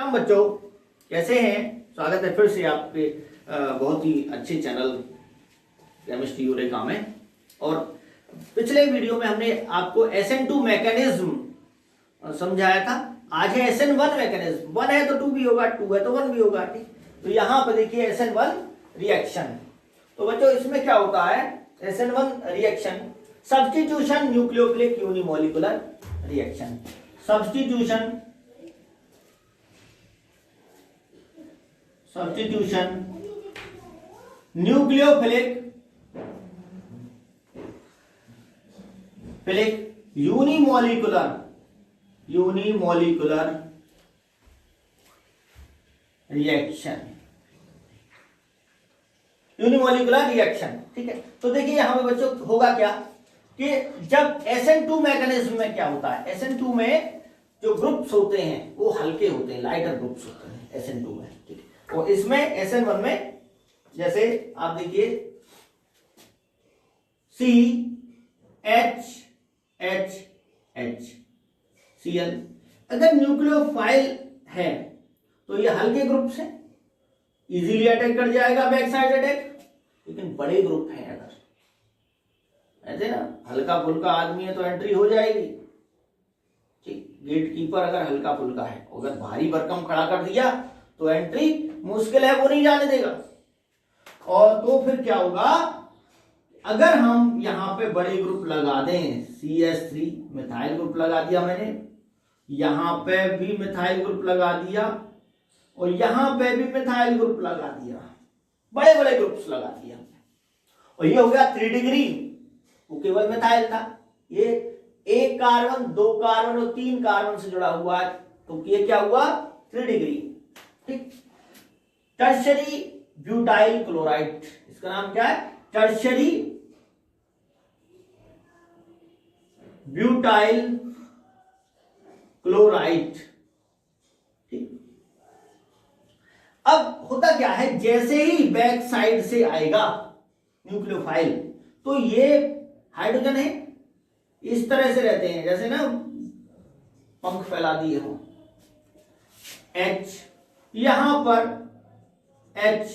राम बच्चों, कैसे हैं? स्वागत है फिर से आपके बहुत ही अच्छे चैनल केमिस्ट्री यूरेका में। और पिछले वीडियो में हमने आपको SN2 मैकेनिज्म समझाया था। आज है SN1 मैकेनिज्म। 1 है तो 2 भी होगा, 2 है तो 1 भी होगा। ठीक, तो यहां पर देखिए SN1 रिएक्शन। तो बच्चों इसमें क्या होता है? SN1 reaction substitution nucleophilic unimolecular reaction. Substitution nucleophilic unimolecular reaction. Unimolecular reaction, ठीक है। तो देखिए यहां पे बच्चों होगा क्या कि जब SN2 मैकेनिज्म में क्या होता है, SN2 में जो ग्रुप्स होते हैं वो हल्के होते हैं, लाइटर ग्रुप्स होते हैं SN2 में, ठीक है। और इसमें SN1 में जैसे आप देखिए CHHHCl। अगर न्यूक्लियोफाइल है तो ये हल्के ग्रुप्स हैं, इजीली अटैक कर जाएगा, बैक साइड अटैक। लेकिन बड़े ग्रुप हैं, अगर ऐसे ना हल्का फुल्का आदमी है तो एंट्री हो जाएगी, ठीक। गेट कीपर अगर हल्का फुल्का है, अगर भारी भरकम खड़ा कर दिया तो एंट्री मुश्किल है, वो नहीं जाने देगा। और तो फिर क्या होगा, अगर हम यहां पे बड़े ग्रुप लगा दें, CH3 मिथाइल ग्रुप लगा दिया मैंने, यहां पे भी मिथाइल ग्रुप लगा दिया और यहां पे भी मिथाइल ग्रुप लगा दिया, बड़े बड़े ग्रुप्स लगा दिया, और ये हो गया 3 डिग्री। वो केवल मिथाइल था, ये 1 कार्बन 2 कार्बन और 3 कार्बन से जुड़ा हुआ है, तो ये क्या हुआ 3 डिग्री, ठीक। टर्शरी ब्यूटाइल क्लोराइड, इसका नाम क्या है? टर्शरी ब्यूटाइल क्लोराइड, ठीक। अब होता क्या है, जैसे ही बैक साइड से आएगा न्यूक्लियोफाइल तो ये हाइड्रोजन है, इस तरह से रहते हैं जैसे ना पंख फैला दिए हो, H, यहां पर H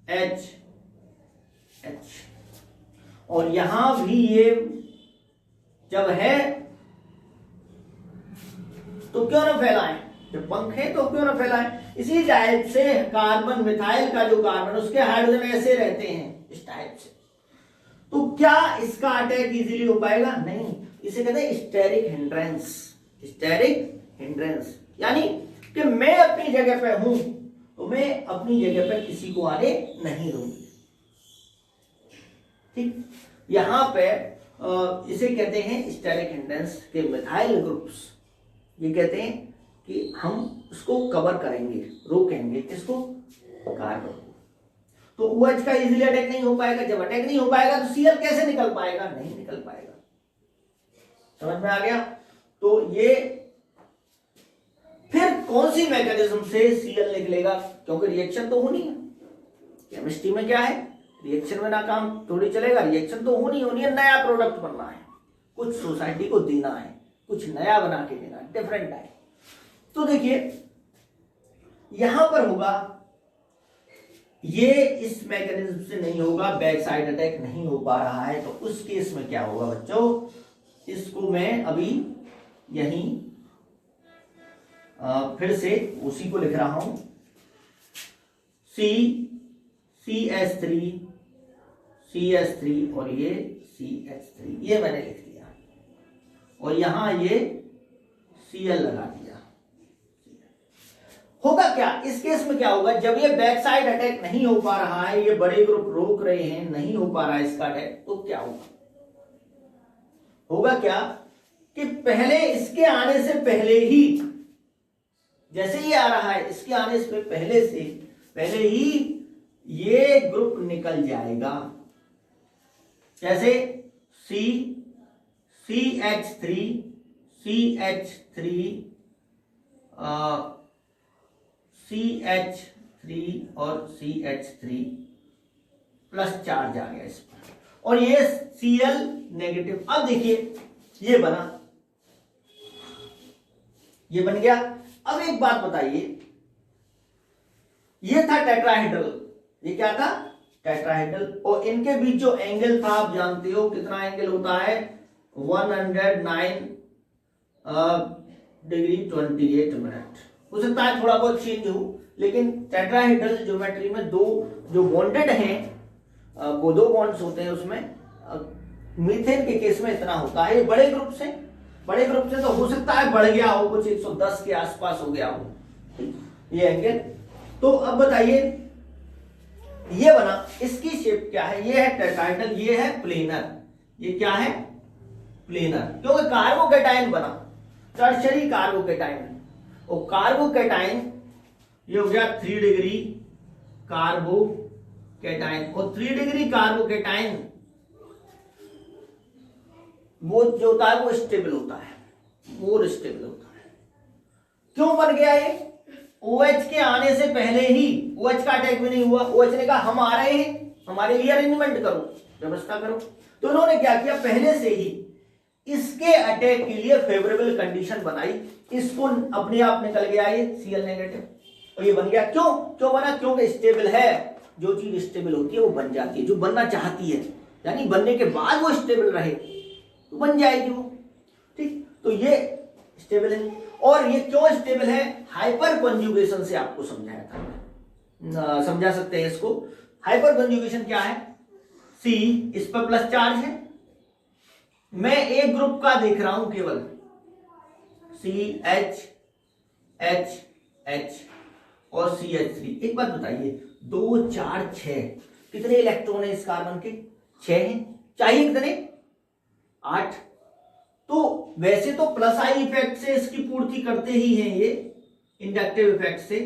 H H, और यहां भी ये जब है तो क्यों ना फैलाएं, जब पंख है तो क्यों ना फैलाएं। इसी टाइप से कार्बन मिथाइल का जो कार्बन उसके हाइड्रोजन ऐसे रहते हैं इस टाइप से, तो क्या इसका अटैक इजीली हो पाएगा? नहीं, इसे कहते हैं स्टेरिक हिंड्रेंस। स्टेरिक हिंड्रेंस यानी कि मैं अपनी जगह पे हूं तो मैं अपनी जगह पे किसी को आने नहीं दूंगी, ठीक। यहां पे इसे कहते हैं स्टेरिक हिंड्रेंस के मिथाइल ग्रुप्स। ये कहते हैं कि हम उसको कवर करेंगे, रोकेंगे, किसको? कार्बन। तो OH का इजीली अटैक नहीं हो पाएगा। जब अटैक नहीं हो पाएगा तो Cl कैसे निकल पाएगा? नहीं निकल पाएगा। समझ में आ गया? तो ये फिर कौन सी मैकेनिज्म से Cl निकलेगा? क्योंकि रिएक्शन तो होनी है। केमिस्ट्री में क्या है, रिएक्शन में ना काम थोड़ी चलेगा, रिएक्शन तो होनी है, नया प्रोडक्ट बनना है, कुछ सोसाइटी को देना है, कुछ नया बना के देना है, डिफरेंट टाइप। तो देखिए यहां पर होगा, ये इस मैकेनिज्म से नहीं होगा, बैक साइड अटैक नहीं हो पा रहा है, तो उस केस में क्या होगा बच्चों, इसको मैं अभी यहीं फिर से उसी को लिख रहा हूं, CH3 और ये CH3, ये मैंने लिख दिया, और यहां ये Cl लगा दिया। होगा क्या इस केस में? क्या होगा, जब ये बैक साइड अटैक नहीं हो पा रहा है, ये बड़े ग्रुप रोक रहे हैं, नहीं हो पा रहा है इसका अटैक, तो क्या होगा क्या कि पहले इसके आने से पहले ही, जैसे ये आ रहा है, इसके आने से पहले ही ये ग्रुप निकल जाएगा। जैसे CH3 और CH3 प्लस चार्ज आ गया इस पर, और ये Cl नेगेटिव। अब देखिए ये बना, ये बन गया। अब एक बात बताइए ये था टेट्राहेड्रल, ये क्या था, टेट्राहेड्रल। और इनके बीच जो एंगल था आप जानते हो कितना एंगल होता है, 109 डिग्री 28 मिनट। हो सकता है थोड़ा बहुत चेंज हो, लेकिन टेट्राहेड्रल ज्योमेट्री में दो जो बॉन्डेड हैं वो दो बॉन्ड्स होते हैं, उसमें मीथेन के केस में इतना होता है। बड़े ग्रुप से तो हो सकता है बढ़ गया हो, कुछ 110 के आसपास हो गया हो ये एंगल। तो अब बताइए ये बना, इसकी शेप क्या है, ये है टेट्राहेड्रल, ये है प्लेनर। ये क्या है, प्लेनर, क्योंकि कार्बोकैटायन बना, टर्शरी कार्बोकैटायन। और कार्बोकैटायन ये हो गया 3 डिग्री कार्बोकैटायन। और 3 डिग्री कार्बोकैटायन वो जो होता है वो स्टेबल होता है, मोर स्टेबल होता है। क्यों बन गया ये, OH के आने से पहले ही, OH का अटैक भी नहीं हुआ, OH ने कहा हम आ रहे हैं, हमारे लिए अरेंजमेंट करो, व्यवस्था करो। तो इन्होंने क्या किया, पहले से ही इसके अटैक के लिए फेवरेबल कंडीशन बनाई, इसको अपने आप निकल गया ये Cl नेगेटिव, और ये बन गया। क्यों बना, क्योंकि स्टेबल है, जो चीज स्टेबल होती है वो बन जाती है, जो बनना चाहती है, यानी बनने के बाद वो स्टेबल रहे तो बन जाएगी वो, ठीक। तो ये स्टेबल है। और ये क्यों स्टेबल है, हाइपर कंजुगेशन से आपको समझाया था, समझा सकते हैं इसको। हाइपर कंजुगेशन क्या है, C इस पर प्लस चार्ज है, मैं एक ग्रुप का देख रहा हूं केवल, CH H H और CH3। एक बात बताइए, 2 4 6 कितने इलेक्ट्रॉन है इस कार्बन के, 6 हैं, चाहिए कितने, 8। तो वैसे तो प्लस आई इफेक्ट से इसकी पूर्ति करते ही हैं ये, इंडक्टिव इफेक्ट से,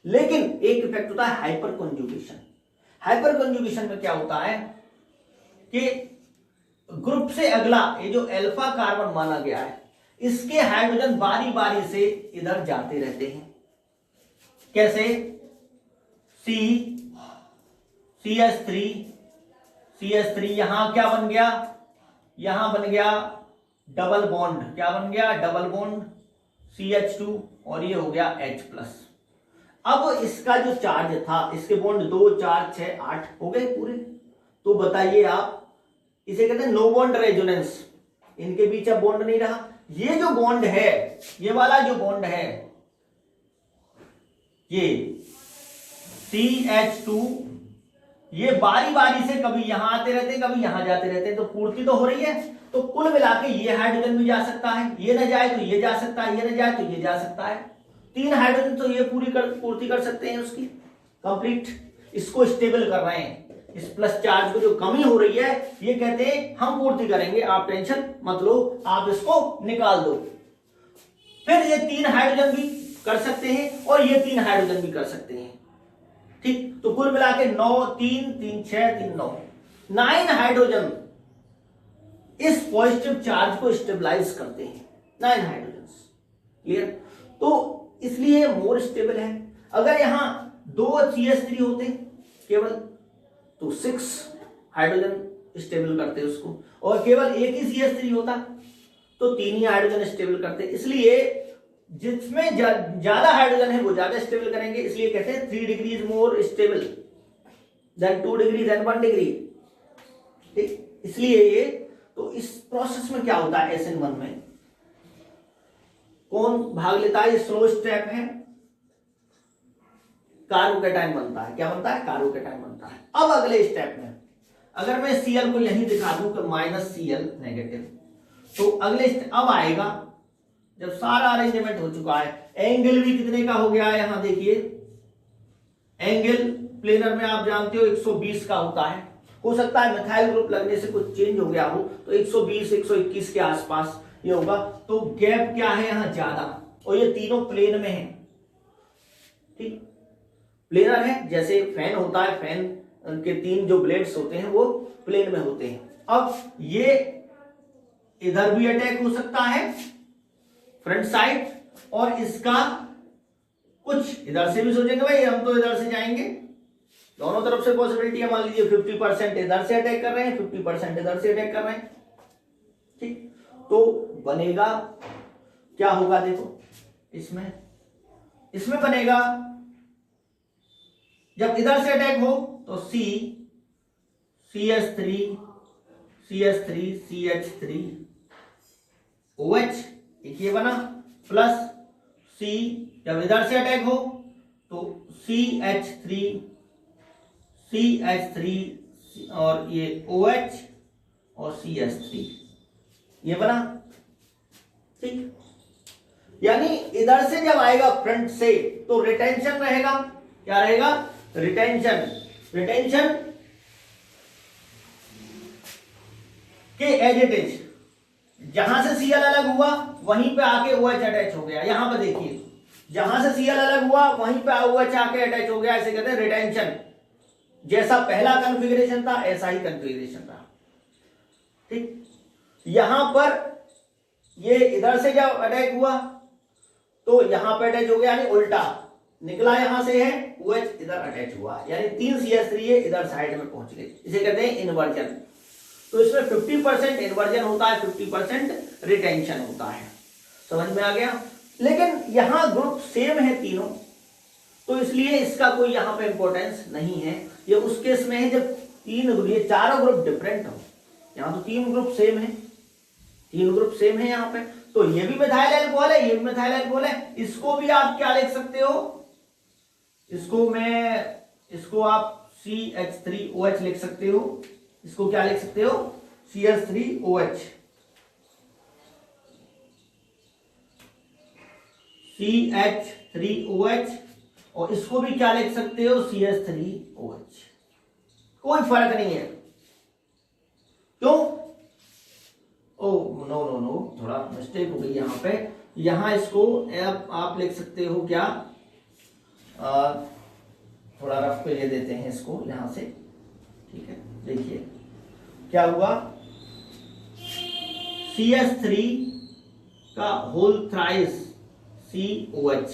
लेकिन एक इफेक्ट होता है हाइपर कंजुगेशन। हाइपर कंजुगेशन में क्या होता है कि ग्रुप से अगला ये जो अल्फा कार्बन माना गया है, इसके हाइड्रोजन बारी बारी से इधर जाते रहते हैं। कैसे, CH3 यहां क्या बन गया, यहां बन गया डबल बॉन्ड, क्या बन गया, डबल बॉन्ड CH2, और ये हो गया H+। अब इसका जो चार्ज था, इसके बॉन्ड 2 4 6 8 हो गए पूरे। तो बताइए आप, इसे कहते हैं नो बॉन्ड रेजोनेंस, इनके बीच अब बॉन्ड नहीं रहा। ये जो बॉन्ड है, ये वाला जो बॉन्ड है, ये CH2, ये बारी बारी से कभी यहां आते रहते हैं, कभी यहां जाते रहते हैं, तो पूर्ति तो हो रही है। तो कुल मिला के ये हाइड्रोजन भी जा सकता है, ये ना जाए तो ये जा सकता है, ये ना जाए तो ये जा सकता है। 3 हाइड्रोजन तो ये पूर्ति कर सकते हैं उसकी कंप्लीट। इसको स्टेबल कर रहे हैं, इस प्लस चार्ज को जो कमी हो रही है, ये कहते हैं हम पूर्ति करेंगे, आप टेंशन मत लो, आप इसको निकाल दो। फिर ये 3 हाइड्रोजन भी कर सकते हैं और ये 3 हाइड्रोजन भी कर सकते हैं, ठीक। तो कुल मिला के 9 3 3 6 3 9 हाइड्रोजन इस पॉजिटिव चार्ज को स्टेबलाइज करते हैं, 9 हाइड्रोजन, क्लियर। तो इसलिए मोर स्टेबल है। अगर यहां 2 CH3 होते केवल, तो 6 हाइड्रोजन स्टेबल करते उसको, और केवल एक ही CH3 होता तो 3 ही हाइड्रोजन स्टेबल करते। इसलिए जिसमें ज्यादा हाइड्रोजन है वो ज्यादा स्टेबल करेंगे, इसलिए कहते हैं 3 degree is more stable then 2 degree then 1 degree, ठीक। इसलिए ये, तो इस प्रोसेस में क्या होता है, SN1 में कौन भाग लेता है, ये स्लो स्टेप है, कार्बोकैटायन बनता है। क्या बनता है, कार्बोकैटायन बनता है। अब अगले स्टेप में अगर मैं Cl को यहीं दिखा दूं कि -Cl नेगेटिव, तो अगले अब आएगा जब सारा अरेंजमेंट हो चुका है, एंगल भी कितने का हो गया है, यहां देखिए एंगल प्लेनर में आप जानते हो 120 का होता है। हो सकता है मिथाइल ग्रुप लगने से कुछ चेंज हो गया हो, तो 120 121 के आसपास ये होगा। तो गैप क्या है यहां ज्यादा, और ये तीनों प्लेन में है, ठीक। प्लेनर है, जैसे फैन होता है, फैन के 3 जो ब्लेड्स होते हैं वो प्लेन में होते हैं। अब ये इधर भी अटैक हो सकता है फ्रंट साइड, और इसका कुछ इधर से भी सोचेंगे भाई हम तो इधर से जाएंगे, दोनों तरफ से पॉसिबिलिटी है। मान लीजिए 50% इधर से अटैक कर रहे हैं, 50% इधर से अटैक कर रहे हैं, ठीक। तो बनेगा क्या होगा, देखो इसमें बनेगा जब इधर से अटैक हो तो CH3 CH3 OH, एक ये बना, प्लस C जब इधर से अटैक हो तो CH3 और ये OH और CH3 ये बना, ठीक। यानी इधर से जब आएगा फ्रंट से तो रिटेंशन रहेगा, क्या रहेगा, रिटेंशन के एज इट इज, जहां से Cl अलग हुआ वहीं पे आके OH अटैच हो गया। यहां पे देखिए, जहां से Cl अलग हुआ वहीं पे OH आके अटैच हो गया, ऐसे कहते हैं रिटेंशन। जैसा पहला कॉन्फ़िगरेशन था ऐसा ही कॉन्फ़िगरेशन था, ठीक। यहां पर ये इधर से जब अटैक हुआ तो यहां पे अटैच हो गया, यानी उल्टा निकला, यहां से है OH इधर अटैच हुआ, यानी 3 CH3 है इधर साइड में पहुंच गए, इसे कहते हैं इन्वर्जन। तो इसमें 50% इन्वर्जन होता है, 50% रिटेंशन होता है। समझ में आ गया। लेकिन यहां ग्रुप सेम है तीनों, तो इसलिए इसका कोई यहां पे इंपॉर्टेंस नहीं है। ये उस केस में है जब ये चारों ग्रुप डिफरेंट हो। यहां तो 3 ग्रुप सेम है, 3 ग्रुप सेम है यहां पे, तो ये भी मिथाइल अल्कोहल है, ये भी मिथाइल अल्कोहल है। इसको भी आप क्या लिख सकते हो, इसको आप CH3OH लिख सकते हो। इसको क्या लिख सकते हो, CH3OH, CH3OH, और इसको भी क्या लिख सकते हो, CH3OH। कोई फर्क नहीं है, क्यों, ओ नो, थोड़ा मिस्टेक हो गई यहां पे। यहां इसको आप लिख सकते हो क्या, थोड़ा रफ पे ले देते हैं इसको यहां से, ठीक है। देखिए क्या हुआ, CH3 का होल थ्राइस COH,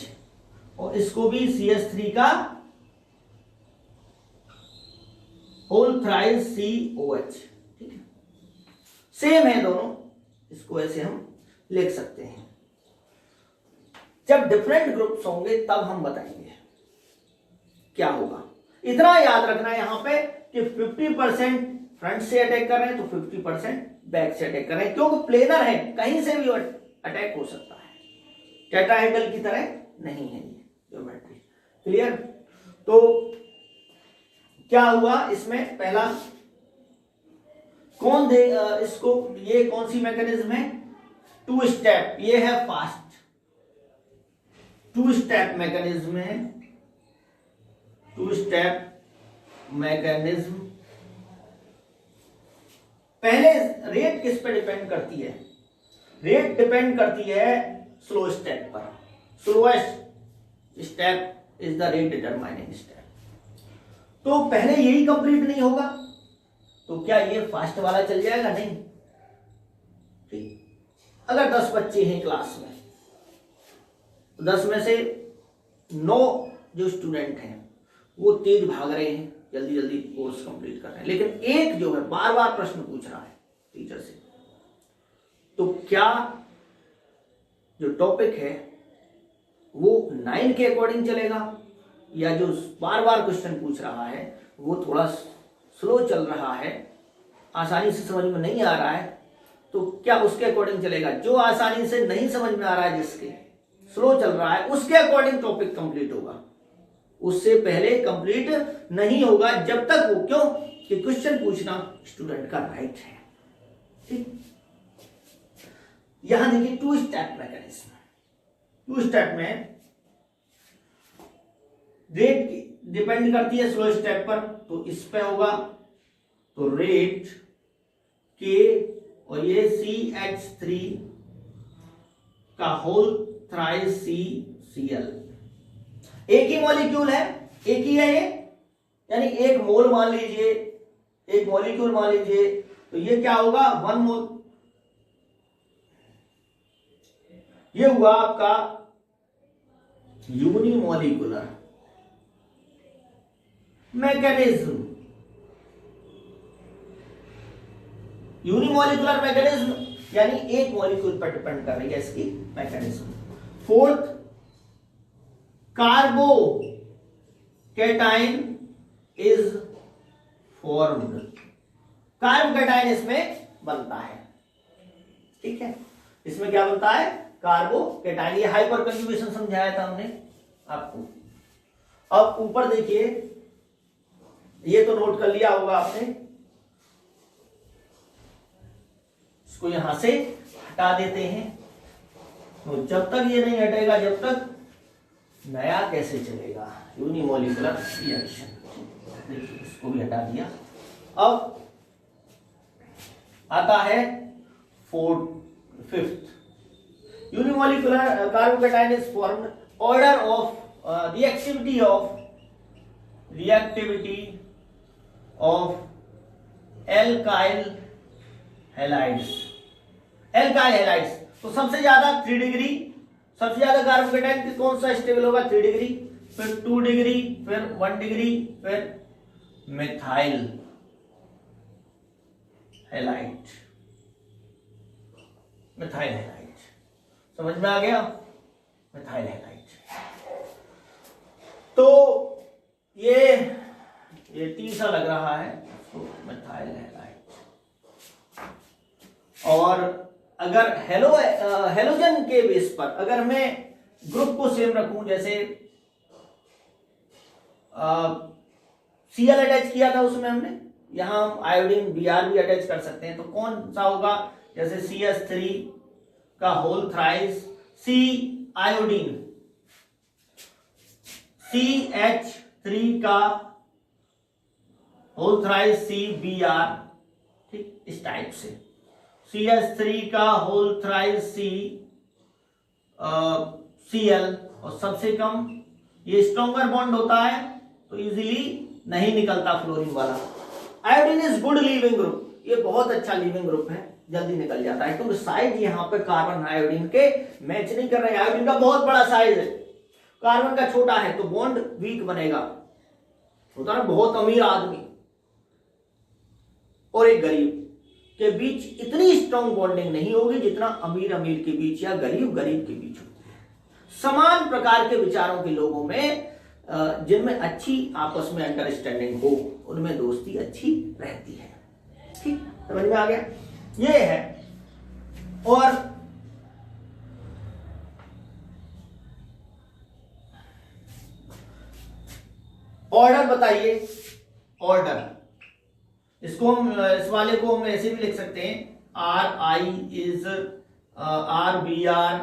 और इसको भी CH3 का होल थ्राइस COH, ठीक है, सेम है दोनों। इसको ऐसे हम लिख सकते हैं। जब डिफरेंट ग्रुप्स होंगे तब हम बताएंगे क्या होगा। इतना याद रखना यहां पे कि 50% फ्रंट से अटैक कर रहे हैं तो 50% बैक से अटैक कर रहे हैं, क्योंकि प्लेनर है, कहीं से भी अटैक हो सकता है, टेट्राहेड्रल की तरह नहीं है ये ज्योमेट्री। क्लियर। तो क्या हुआ इसमें, पहला कौन दे इसको, ये कौन सी मैकेनिज्म है, 2 स्टेप, ये है फास्ट 2 स्टेप मैकेनिज्म है, 2 स्टेप मैकेनिज्म। पहले रेट किस पे डिपेंड करती है, रेट डिपेंड करती है स्लो स्टेप पर। Slowest step is the rate determining step. तो पहले यही कंप्लीट नहीं होगा तो क्या ये फास्ट वाला चल जाएगा, नहीं, ठीक। अगर 10 बच्चे हैं क्लास में, 10 में से 9 जो स्टूडेंट हैं वो तेज भाग रहे हैं, जल्दी जल्दी कोर्स कंप्लीट कर रहे हैं, लेकिन एक जो है बार बार प्रश्न पूछ रहा है टीचर से, तो क्या जो टॉपिक है वो 9 के अकॉर्डिंग चलेगा, या जो बार बार क्वेश्चन पूछ रहा है वो थोड़ा स्लो चल रहा है, आसानी से समझ में नहीं आ रहा है, तो क्या उसके अकॉर्डिंग चलेगा। जो आसानी से नहीं समझ में आ रहा है, जिसके स्लो चल रहा है, उसके अकॉर्डिंग टॉपिक कंप्लीट होगा, उससे पहले कंप्लीट नहीं होगा जब तक वो, क्यों कि क्वेश्चन पूछना स्टूडेंट का राइट है, ठीक। यहां देखिए 2 स्टेप मैकेनिज्म, 2 स्टेप में रेट डिपेंड करती है स्लो स्टेप पर, तो इस पे होगा तो रेट के, और ये CH3 का होल थ्राइस CCl, एक ही मॉलिक्यूल है, एक ही है ये, यानी एक मोल मान लीजिए, एक मॉलिक्यूल मान लीजिए, तो ये क्या होगा 1 मोल। ये हुआ आपका यूनिमॉलिक्यूलर मैकेनिज्म। यूनिमॉलिक्यूलर मैकेनिज्म यानी एक मॉलिक्यूल पर डिपेंड कर रही है इसकी mechanism. Fourth, कार्बो cation is formed, carbocation इसमें बनता है। ठीक है, इसमें क्या बनता है, कार्बोकेटाइन। ये हाइपर कंजुगेशन समझाया था हमने आपको। अब ऊपर देखिए, ये तो नोट कर लिया होगा आपने, इसको यहां से हटा देते हैं। तो जब तक ये नहीं हटेगा, जब तक नया कैसे चलेगा, यूनिमोलिकुलर रिएक्शन। देखिए इसको भी हटा दिया। अब आता है fifth, unimolecular carbocation is formed, order of reactivity of alkyl halides. Alkyl halides तो सबसे ज्यादा 3 डिग्री, सबसे ज्यादा कार्बोकेटाइन कौन सा स्टेबल होगा, 3 डिग्री, फिर 2 डिग्री, फिर 1 डिग्री, फिर मिथाइल हैलाइड। मिथाइल हैलाइड समझ में आ गया, मिथाइल हैलाइड। तो ये तीसरा लग रहा है, तो मिथाइल हैलाइड। और अगर हेलोजन के बेस पर अगर मैं ग्रुप को सेम रखूं, जैसे Cl अटैच किया था उसमें हमने, यहां हम आयोडीन Br भी अटैच कर सकते हैं, तो कौन सा होगा, जैसे CH3 का whole thrice C iodine, CH3 का होल थ्राइस CBr, ठीक इस टाइप से। CH3 का होल थ्राइस Cl, और सबसे कम ये स्ट्रॉन्गर बॉन्ड होता है तो इजीली नहीं निकलता फ्लोरीन वाला। Iodine is good leaving group, ये बहुत अच्छा लीविंग ग्रुप है, जल्दी निकल जाता है, क्योंकि साइज यहाँ पे कार्बन आयोडीन के मैच नहीं कर रहे। आयोडीन का बहुत बड़ा साइज है, कार्बन का छोटा है, तो बॉन्ड वीक बनेगा। होता ना, बहुत अमीर आदमी और एक गरीब के बीच इतनी स्ट्रॉन्ग बॉन्डिंग नहीं होगी जितना अमीर के बीच या गरीब के बीच होती है। समान प्रकार के विचारों के लोगों में, जिनमें अच्छी आपस में अंडरस्टैंडिंग हो, उनमें दोस्ती अच्छी रहती है। ठीक, समझ में आ गया, ये है। और ऑर्डर बताइए, ऑर्डर इसको हम, इस वाले को हम ऐसे भी लिख सकते हैं, RI इज RBr,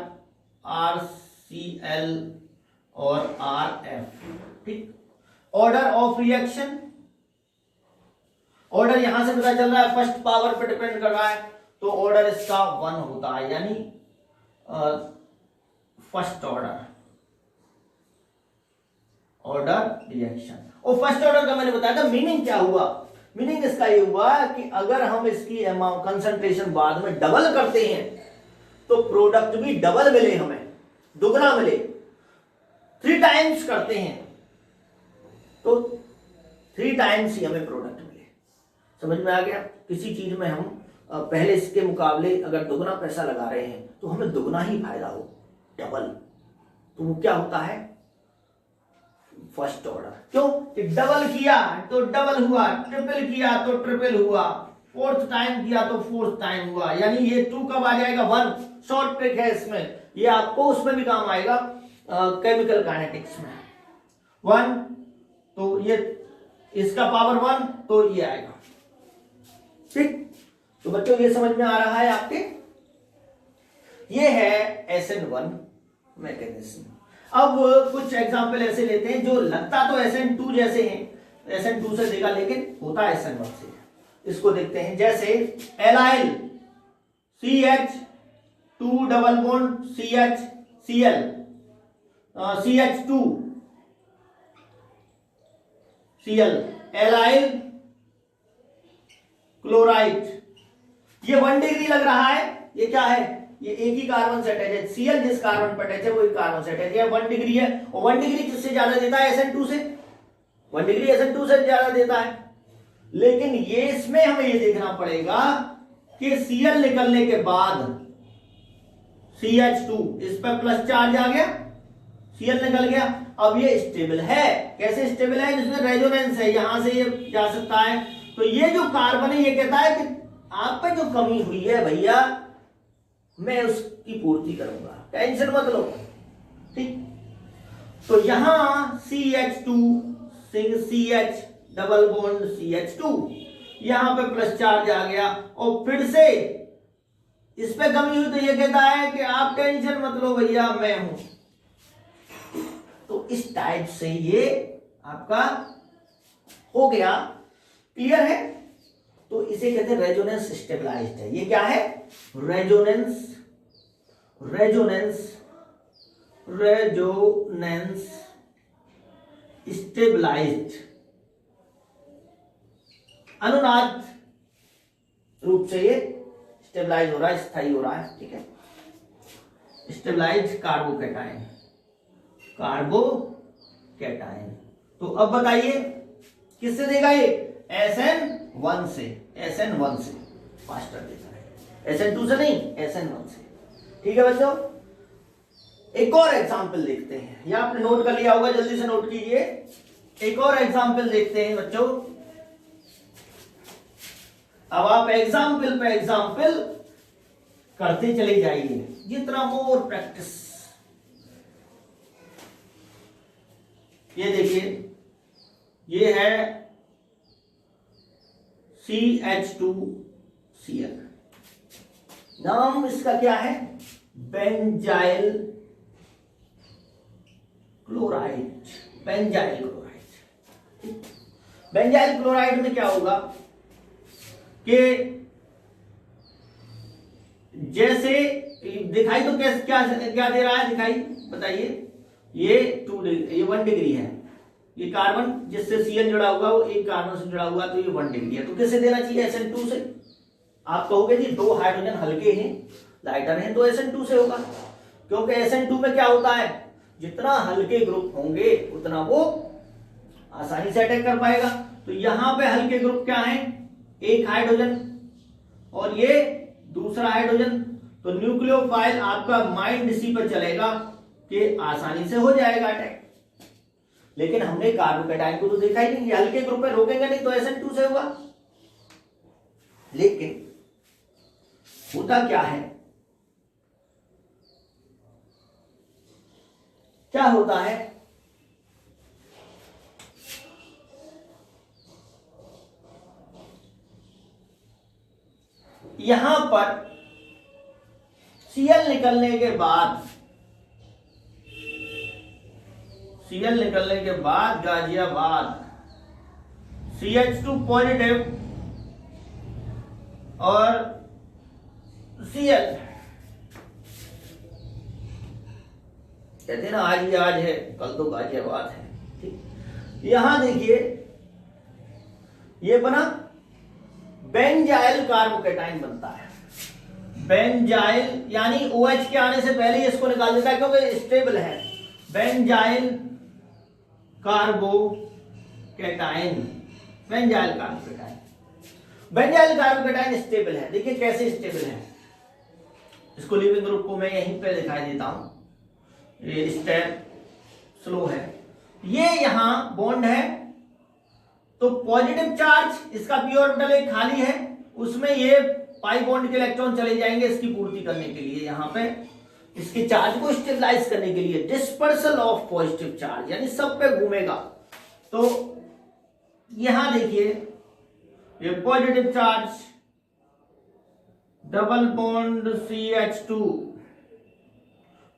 RCl और RF। ठीक, ऑर्डर ऑफ रिएक्शन, ऑर्डर यहां से पता चल रहा है, फर्स्ट पावर पे डिपेंड कर रहा है, तो ऑर्डर इसका 1 होता है, यानी फर्स्ट ऑर्डर रिएक्शन। और फर्स्ट ऑर्डर का मैंने बताया था मीनिंग क्या हुआ, मीनिंग इसका ये हुआ कि अगर हम इसकी अमाउंट कंसंट्रेशन बाद में डबल करते हैं तो प्रोडक्ट भी डबल मिले, हमें दुगना मिले। 3 टाइम्स करते हैं तो 3 टाइम्स ही हमें प्रोडक्ट मिले। समझ में आ गया, किसी चीज में हम पहले इसके मुकाबले अगर दुगना पैसा लगा रहे हैं तो हमें दुगना ही फायदा हो, डबल, तो वो क्या होता है, फर्स्ट ऑर्डर। क्यों कि डबल किया तो डबल हुआ, ट्रिपल किया तो ट्रिपल हुआ, 4th टाइम किया तो 4th टाइम हुआ, यानी ये 2 कब आ जाएगा, 1। शॉर्ट ट्रिक है इसमें, ये आपको उसमें भी काम आएगा, केमिकल काइनेटिक्स में। 1 तो ये इसका पावर 1 तो ये आएगा। ठीक, तो बच्चों ये समझ में आ रहा है आपके, ये है SN1 मैकेनिज्म। अब कुछ एग्जांपल ऐसे लेते हैं जो लगता तो SN2 जैसे हैं, SN2 से देखा लेकिन होता है SN1 से। इसको देखते हैं, जैसे allyl CH2 double bond CHCl, CH2 Cl, allyl chloride, ये 1 डिग्री लग रहा है, ये क्या है, ये एक ही कार्बन से अटैच है, Cl जिस कार्बन पर अटैच है वो एक कार्बन से अटैच है, 1 डिग्री है, और 1 डिग्री किससे ज्यादा देता है, SN2 से। 1 डिग्री SN2 से ज्यादा देता है, लेकिन ये इसमें हमें ये देखना पड़ेगा कि Cl निकलने के बाद CH2 इस पर प्लस चार्ज आ गया, Cl निकल गया, अब ये स्टेबल है। कैसे स्टेबल है? जिसमें रेजोनेंस है, यहां से ये जा सकता है। तो ये जो कार्बन है ये कहता है कि आप पे जो कमी हुई है भैया, मैं उसकी पूर्ति करूंगा, टेंशन मत लो। ठीक, तो यहां CH2 CH double bond CH2, यहां पे प्लस चार्ज आ गया और फिर से इस पे कमी हुई तो ये कहता है कि आप टेंशन मत लो भैया, मैं हूं। तो इस टाइप से ये आपका हो गया। क्लियर है? तो इसे कहते हैं रेजोनेंस स्टेबलाइज्ड है। ये क्या है? रेजोनेंस स्टेबलाइज्ड, अनुनाद रूप से ये स्टेबलाइज हो रहा है, स्थायी हो रहा है। ठीक है, स्टेबलाइज्ड कार्बोकैटायन। तो अब बताइए किससे देगा ये? SN1 से। फास्टर देता है, SN2 से नहीं, SN1 से। ठीक है बच्चों, एक और एग्जाम्पल देखते हैं। ये आपने नोट कर लिया होगा, जल्दी से नोट कीजिए। एक और एग्जाम्पल देखते हैं बच्चों। अब आप एग्जाम्पल पे एग्जाम्पल करते चले जाइए, जितना मोर प्रैक्टिस। ये देखिए, ये है CH2Cl, नाम इसका क्या है? Benzyl chloride. बेंजाइल क्लोराइड में क्या होगा कि जैसे दिखाई तो कैसे क्या दे रहा है? दिखाई बताइए। ये 2 डिग्री, ये 1 डिग्री है। ये कार्बन जिससे Cl जुड़ा हुआ वो एक कार्बन से जुड़ा हुआ, तो ये 1 डिग्री है। तो किससे देना चाहिए? SN2 से। आप कहोगे जी 2 हाइड्रोजन हल्के हैं, लाइटर हैं, तो SN2 से होगा, क्योंकि SN2 में क्या होता है? जितना हल्के ग्रुप होंगे उतना वो आसानी से अटैक कर पाएगा। तो यहां पे हल्के ग्रुप क्या है? एक हाइड्रोजन और ये दूसरा हाइड्रोजन। तो न्यूक्लियोफाइल आपका माइंड इसी पर चलेगा कि आसानी से हो जाएगा अटैक। लेकिन हमने कार्बोकैटायन को तो देखा ही नहीं, ये हल्के ग्रुप में रोकेंगे नहीं, तो SN2 से होगा। लेकिन होता क्या है? क्या होता है? यहां पर Cl निकलने के बाद गाजियाबाद CH2 पॉजिटिव और Cl, कहते हैं ना आज ही आज है, कल तो गाजियाबाद है। ठीक, यहां देखिए ये बना बेंजाइल कार्बोकैटायन बनता है। बेंजाइल यानी OH के आने से पहले ही इसको निकाल देता है, क्योंकि स्टेबल है। Benzyl carbocation, benzyl carbocation stable है। देखिए कैसे स्टेबल है। इसको लिविंग ग्रुप को मैं यहीं पे दिखाई देता हूं, ये स्टेप स्लो है। ये यहां बॉन्ड है, तो पॉजिटिव चार्ज, इसका पी ऑर्बिटल एक खाली है, उसमें ये पाई बॉन्ड के इलेक्ट्रॉन चले जाएंगे इसकी पूर्ति करने के लिए, यहां पे इसके चार्ज को स्टेबलाइज करने के लिए। डिस्पर्सल ऑफ पॉजिटिव चार्ज यानी सब पे घूमेगा। तो यहां देखिए ये positive charge, double bond CH2,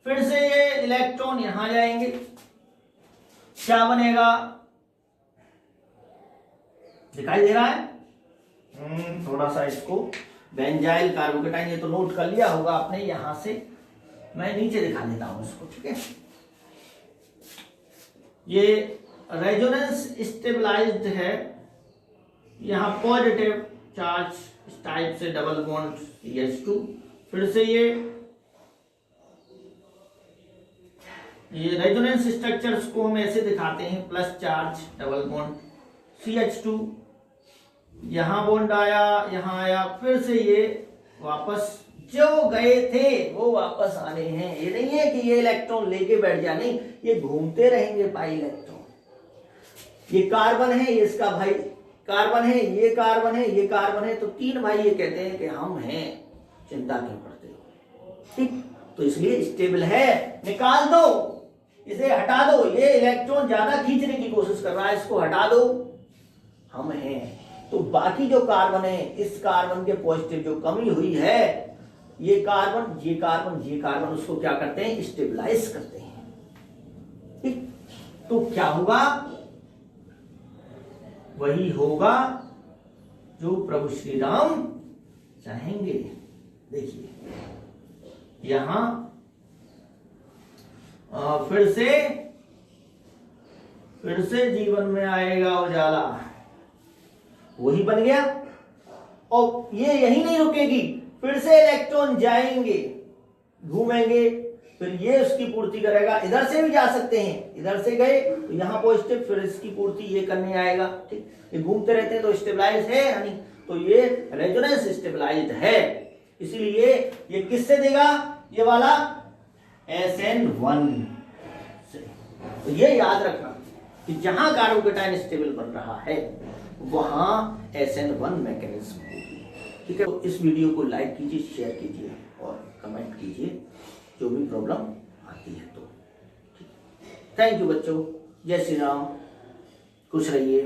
फिर से ये इलेक्ट्रॉन यहां जाएंगे, क्या बनेगा? दिखाई दे रहा है? थोड़ा सा इसको बेंजाइल कार्बोकैटायन, ये तो नोट कर लिया होगा आपने, यहां से मैं नीचे दिखा देता हूं इसको। ठीक है, ये रेजोनेंस स्टेबलाइज्ड है। यहां पॉजिटिव चार्ज इस टाइप से डबल बॉन्ड CH2, फिर से ये रेजोनेंस स्ट्रक्चर्स को हम ऐसे दिखाते हैं, plus charge double bond CH2, यहां बॉन्ड आया, यहां आया, फिर से ये वापस जो गए थे वो वापस आने हैं। ये नहीं है कि ये इलेक्ट्रॉन लेके बैठ जा, नहीं, ये घूमते रहेंगे पाई इलेक्ट्रॉन। ये कार्बन है, ये इसका भाई कार्बन है, ये कार्बन है, ये कार्बन है, तो तीन भाई ये कहते हैं कि हम हैं, चिंता क्यों करते हो। ठीक, तो इसलिए स्टेबल है, निकाल दो, इसे हटा दो। ये इलेक्ट्रॉन ज्यादा खींचने की कोशिश कर रहा है, इसको हटा दो, हम हैं। तो बाकी जो कार्बन है, इस कार्बन के पॉजिटिव जो कमी हुई है, ये कार्बन, ये कार्बन, ये कार्बन, उसको क्या करते हैं, स्टेबलाइज करते हैं। ठीक, तो क्या होगा, वही होगा जो प्रभु श्री राम चाहेंगे। देखिए यहां फिर से जीवन में आएगा उजाला, वही बन गया। और ये यही नहीं रुकेगी, फिर से इलेक्ट्रॉन जाएंगे, घूमेंगे, फिर ये उसकी पूर्ति करेगा। इधर से भी जा सकते हैं, इधर से गए तो यहाँ पॉजिटिव, फिर इसकी पूर्ति ये करने आएगा। ठीक, ये घूमते रहते हैं तो स्टेबलाइज है या नहीं, तो ये रेजोनेंस स्टेबलाइज्ड है। इसीलिए ये किससे देगा, ये वाला SN1 से। तो ये याद रखना कि जहां कार्बोकेटाइन स्टेबल बन रहा है वहां SN1 मैकेनिज्म होगी। ठीक है, तो इस वीडियो को लाइक कीजिए, शेयर कीजिए और कमेंट कीजिए जो भी प्रॉब्लम आती है तो। थैंक यू बच्चों, जय श्री राम, खुश रहिए।